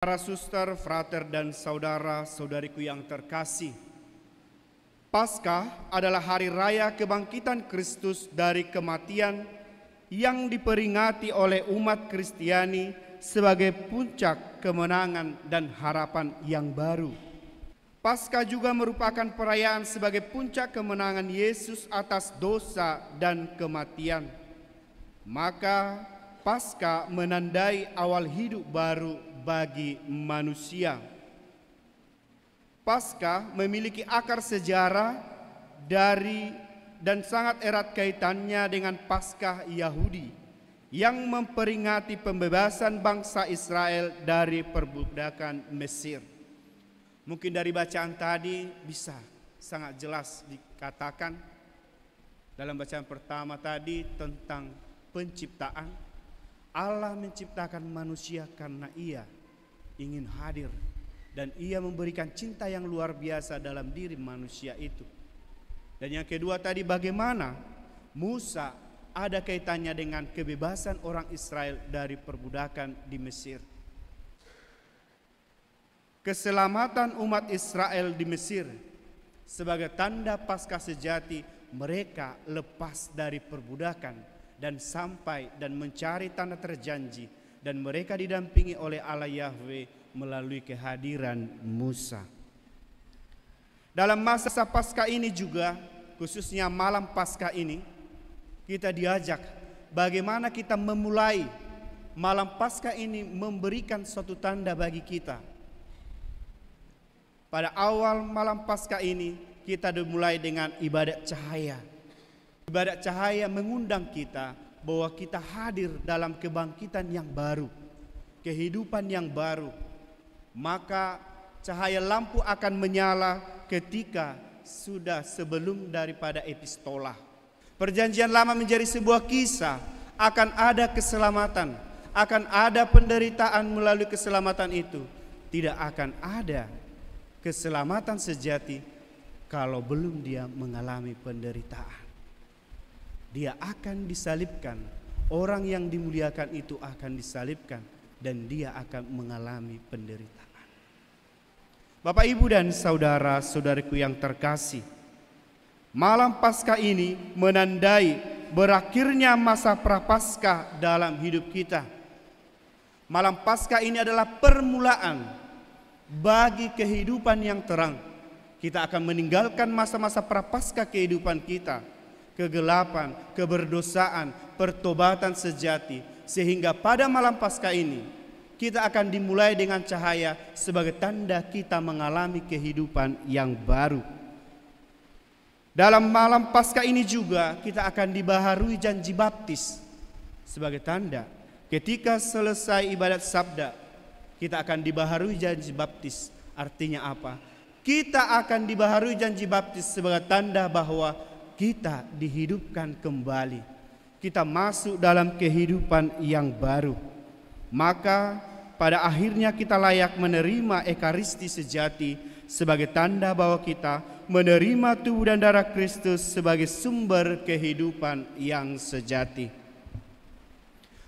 Para suster, frater, dan saudara-saudariku yang terkasih, Paskah adalah hari raya kebangkitan Kristus dari kematian yang diperingati oleh umat Kristiani sebagai puncak kemenangan dan harapan yang baru. Paskah juga merupakan perayaan sebagai puncak kemenangan Yesus atas dosa dan kematian. Maka Paskah menandai awal hidup baru bagi manusia. Paskah memiliki akar sejarah dan sangat erat kaitannya dengan Paskah Yahudi yang memperingati pembebasan bangsa Israel dari perbudakan Mesir. Mungkin dari bacaan tadi bisa sangat jelas dikatakan dalam bacaan pertama tadi tentang penciptaan. Allah menciptakan manusia karena Ia ingin hadir dan Ia memberikan cinta yang luar biasa dalam diri manusia itu. Dan yang kedua tadi, bagaimana Musa ada kaitannya dengan kebebasan orang Israel dari perbudakan di Mesir. Keselamatan umat Israel di Mesir sebagai tanda Paskah sejati mereka lepas dari perbudakan dan sampai dan mencari tanah terjanji, dan mereka didampingi oleh Allah Yahweh melalui kehadiran Musa. Dalam masa Paskah ini juga, khususnya malam Paskah ini, kita diajak bagaimana kita memulai malam Paskah ini memberikan suatu tanda bagi kita. Pada awal malam Paskah ini kita dimulai dengan ibadat cahaya. Ibadat cahaya mengundang kita bahwa kita hadir dalam kebangkitan yang baru, kehidupan yang baru. Maka cahaya lampu akan menyala ketika sudah sebelum daripada epistola. Perjanjian lama menjadi sebuah kisah, akan ada keselamatan, akan ada penderitaan. Melalui keselamatan itu tidak akan ada keselamatan sejati kalau belum dia mengalami penderitaan. Dia akan disalibkan, orang yang dimuliakan itu akan disalibkan, dan dia akan mengalami penderitaan. Bapak, Ibu, dan saudara-saudariku yang terkasih, malam Paskah ini menandai berakhirnya masa prapaskah dalam hidup kita. Malam Paskah ini adalah permulaan bagi kehidupan yang terang. Kita akan meninggalkan masa-masa prapaskah kehidupan kita, kegelapan, keberdosaan, pertobatan sejati, sehingga pada malam Paskah ini kita akan dimulai dengan cahaya sebagai tanda kita mengalami kehidupan yang baru. Dalam malam Paskah ini juga kita akan dibaharui janji baptis sebagai tanda. Ketika selesai ibadat sabda, kita akan dibaharui janji baptis. Artinya apa? Kita akan dibaharui janji baptis sebagai tanda bahwa kita dihidupkan kembali. Kita masuk dalam kehidupan yang baru. Maka pada akhirnya kita layak menerima Ekaristi sejati sebagai tanda bahwa kita menerima tubuh dan darah Kristus sebagai sumber kehidupan yang sejati.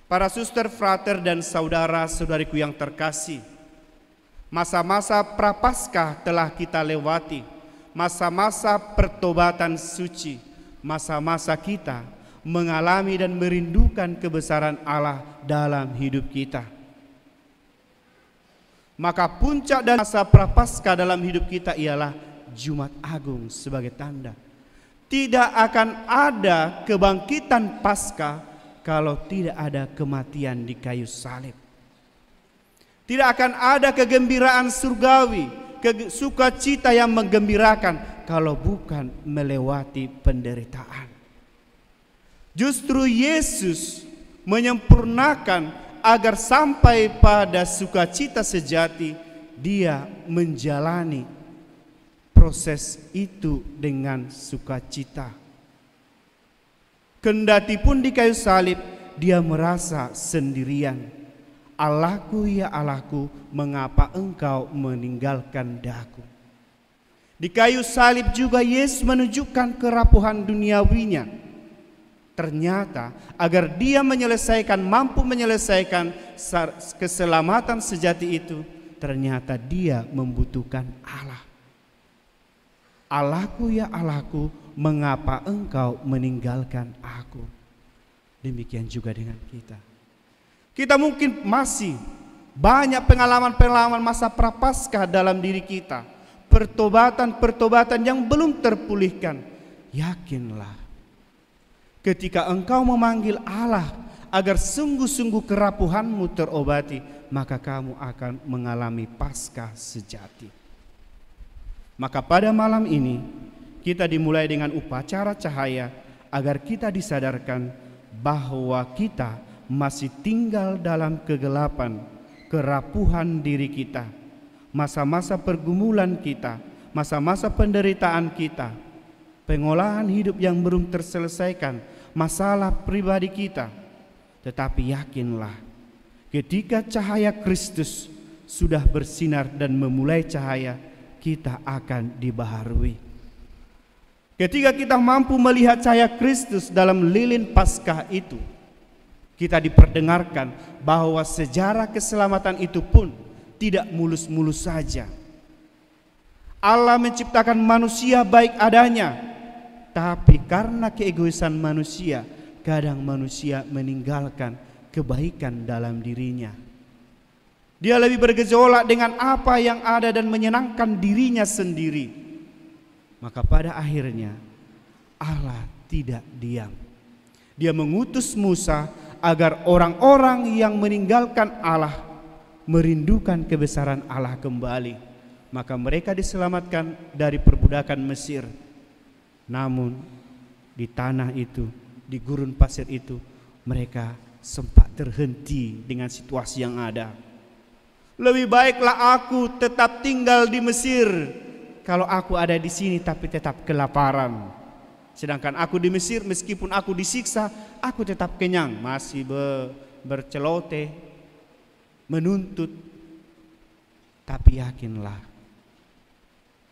Para suster, frater, dan saudara-saudariku yang terkasih, masa-masa prapaskah telah kita lewati. Masa-masa pertobatan suci, masa-masa kita mengalami dan merindukan kebesaran Allah dalam hidup kita. Maka puncak dan masa prapaskah dalam hidup kita ialah Jumat Agung sebagai tanda. Tidak akan ada kebangkitan Paskah kalau tidak ada kematian di kayu salib. Tidak akan ada kegembiraan surgawi, sukacita yang menggembirakan kalau bukan melewati penderitaan. Justru Yesus menyempurnakan agar sampai pada sukacita sejati. Dia menjalani proses itu dengan sukacita. Kendati pun di kayu salib dia merasa sendirian. Allahku, ya Allahku, mengapa engkau meninggalkan daku? Di kayu salib juga Yesus menunjukkan kerapuhan duniawinya. Ternyata agar dia mampu menyelesaikan keselamatan sejati itu, ternyata dia membutuhkan Allah. Allahku ya Allahku, mengapa engkau meninggalkan aku? Demikian juga dengan kita. Kita mungkin masih banyak pengalaman-pengalaman masa prapaskah dalam diri kita. Pertobatan-pertobatan yang belum terpulihkan. Yakinlah, ketika engkau memanggil Allah agar sungguh-sungguh kerapuhanmu terobati, maka kamu akan mengalami Paskah sejati. Maka pada malam ini kita dimulai dengan upacara cahaya agar kita disadarkan bahwa kita masih tinggal dalam kegelapan, kerapuhan diri kita, masa-masa pergumulan kita, masa-masa penderitaan kita, pengolahan hidup yang belum terselesaikan, masalah pribadi kita. Tetapi yakinlah, ketika cahaya Kristus sudah bersinar dan memulai cahaya, kita akan dibaharui. Ketika kita mampu melihat cahaya Kristus dalam lilin Paskah itu, kita diperdengarkan bahwa sejarah keselamatan itu pun tidak mulus-mulus saja. Allah menciptakan manusia baik adanya, tapi karena keegoisan manusia, kadang manusia meninggalkan kebaikan dalam dirinya. Dia lebih bergejolak dengan apa yang ada dan menyenangkan dirinya sendiri. Maka pada akhirnya Allah tidak diam. Dia mengutus Musa agar orang-orang yang meninggalkan Allah merindukan kebesaran Allah kembali. Maka mereka diselamatkan dari perbudakan Mesir. Namun di tanah itu, di gurun pasir itu, mereka sempat terhenti dengan situasi yang ada. Lebih baiklah aku tetap tinggal di Mesir kalau aku ada di sini tapi tetap kelaparan. Sedangkan aku di Mesir meskipun aku disiksa, aku tetap kenyang, masih berceloteh, menuntut. Tapi yakinlah,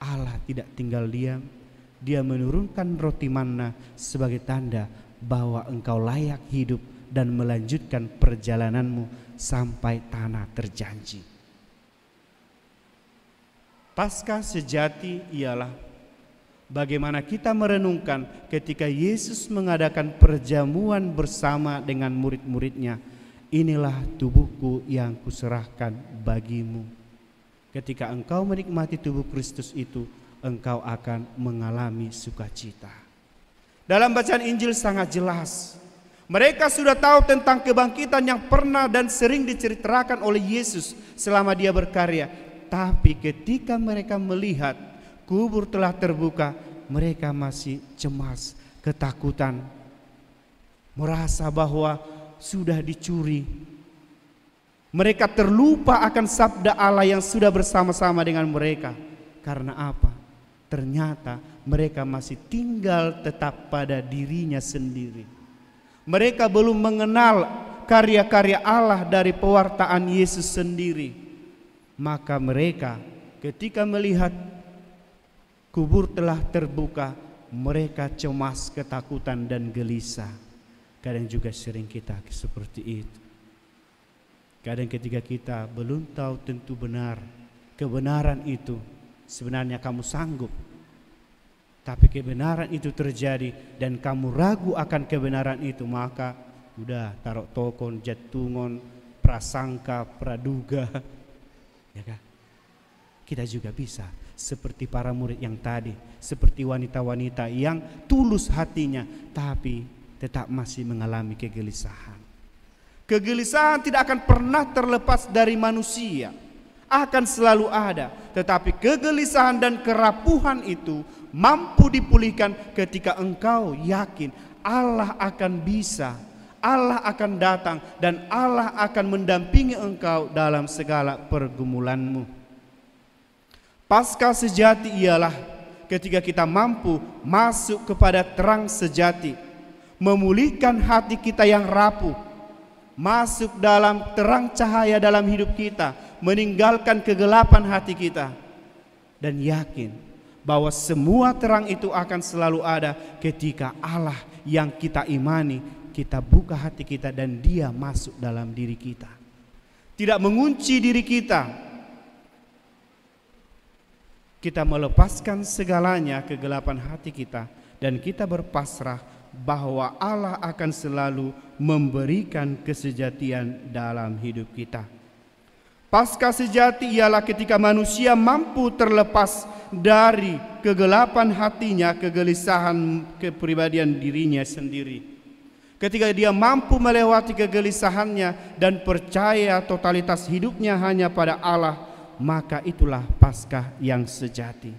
Allah tidak tinggal diam. Dia menurunkan roti manna sebagai tanda bahwa engkau layak hidup dan melanjutkan perjalananmu sampai tanah terjanji. Paskah sejati ialah bagaimana kita merenungkan ketika Yesus mengadakan perjamuan bersama dengan murid-muridnya. Inilah tubuhku yang kuserahkan bagimu. Ketika engkau menikmati tubuh Kristus itu, engkau akan mengalami sukacita. Dalam bacaan Injil sangat jelas. Mereka sudah tahu tentang kebangkitan yang pernah dan sering diceritakan oleh Yesus selama dia berkarya. Tapi ketika mereka melihat kubur telah terbuka, mereka masih cemas, ketakutan, merasa bahwa sudah dicuri. Mereka terlupa akan sabda Allah yang sudah bersama-sama dengan mereka. Karena apa? Ternyata mereka masih tinggal tetap pada dirinya sendiri. Mereka belum mengenal karya-karya Allah dari pewartaan Yesus sendiri. Maka mereka ketika melihat kubur telah terbuka, mereka cemas, ketakutan dan gelisah. Kadang juga sering kita seperti itu. Kadang ketika kita belum tahu tentu benar kebenaran itu, sebenarnya kamu sanggup. Tapi kebenaran itu terjadi dan kamu ragu akan kebenaran itu, maka udah taruh tokon, jatungon, prasangka, praduga. Ya kan? Kita juga bisa seperti para murid yang tadi, seperti wanita-wanita yang tulus hatinya tapi tetap masih mengalami kegelisahan. Kegelisahan tidak akan pernah terlepas dari manusia, akan selalu ada. Tetapi kegelisahan dan kerapuhan itu mampu dipulihkan ketika engkau yakin Allah akan bisa, Allah akan datang dan Allah akan mendampingi engkau dalam segala pergumulanmu. Paskah sejati ialah ketika kita mampu masuk kepada terang sejati, memulihkan hati kita yang rapuh, masuk dalam terang cahaya dalam hidup kita, meninggalkan kegelapan hati kita, dan yakin bahwa semua terang itu akan selalu ada ketika Allah yang kita imani, kita buka hati kita dan dia masuk dalam diri kita. Tidak mengunci diri kita, Kita melepaskan segalanya kegelapan hati kita dan kita berpasrah bahwa Allah akan selalu memberikan kesejatian dalam hidup kita. Pasca sejati ialah ketika manusia mampu terlepas dari kegelapan hatinya, kegelisahan kepribadian dirinya sendiri. Ketika dia mampu melewati kegelisahannya dan percaya totalitas hidupnya hanya pada Allah, maka itulah Paskah yang sejati.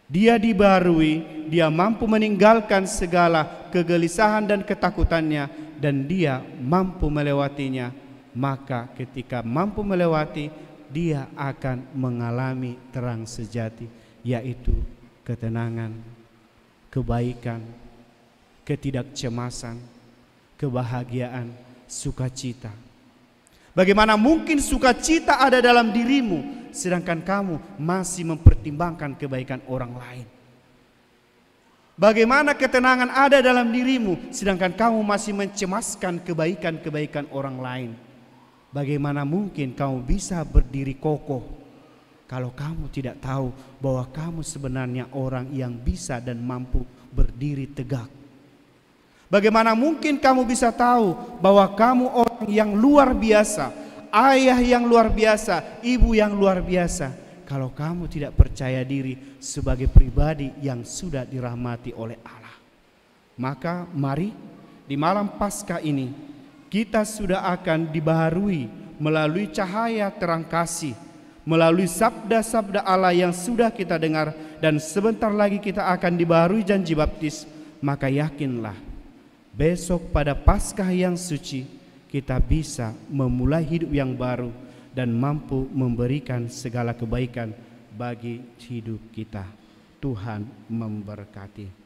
Dia dibarui, dia mampu meninggalkan segala kegelisahan dan ketakutannya, dan dia mampu melewatinya. Maka ketika mampu melewati, dia akan mengalami terang sejati, yaitu ketenangan, kebaikan, ketidakcemasan, kebahagiaan, sukacita. Bagaimana mungkin sukacita ada dalam dirimu sedangkan kamu masih mempertimbangkan kebaikan orang lain? Bagaimana ketenangan ada dalam dirimu sedangkan kamu masih mencemaskan kebaikan-kebaikan orang lain? Bagaimana mungkin kamu bisa berdiri kokoh kalau kamu tidak tahu bahwa kamu sebenarnya orang yang bisa dan mampu berdiri tegak? Bagaimana mungkin kamu bisa tahu bahwa kamu orang yang luar biasa, ayah yang luar biasa, ibu yang luar biasa, kalau kamu tidak percaya diri sebagai pribadi yang sudah dirahmati oleh Allah? Maka mari di malam Paskah ini kita sudah akan dibaharui melalui cahaya terang kasih, melalui sabda-sabda Allah yang sudah kita dengar, dan sebentar lagi kita akan dibaharui janji baptis. Maka yakinlah, besok pada Paskah yang suci kita bisa memulai hidup yang baru dan mampu memberikan segala kebaikan bagi hidup kita. Tuhan memberkati.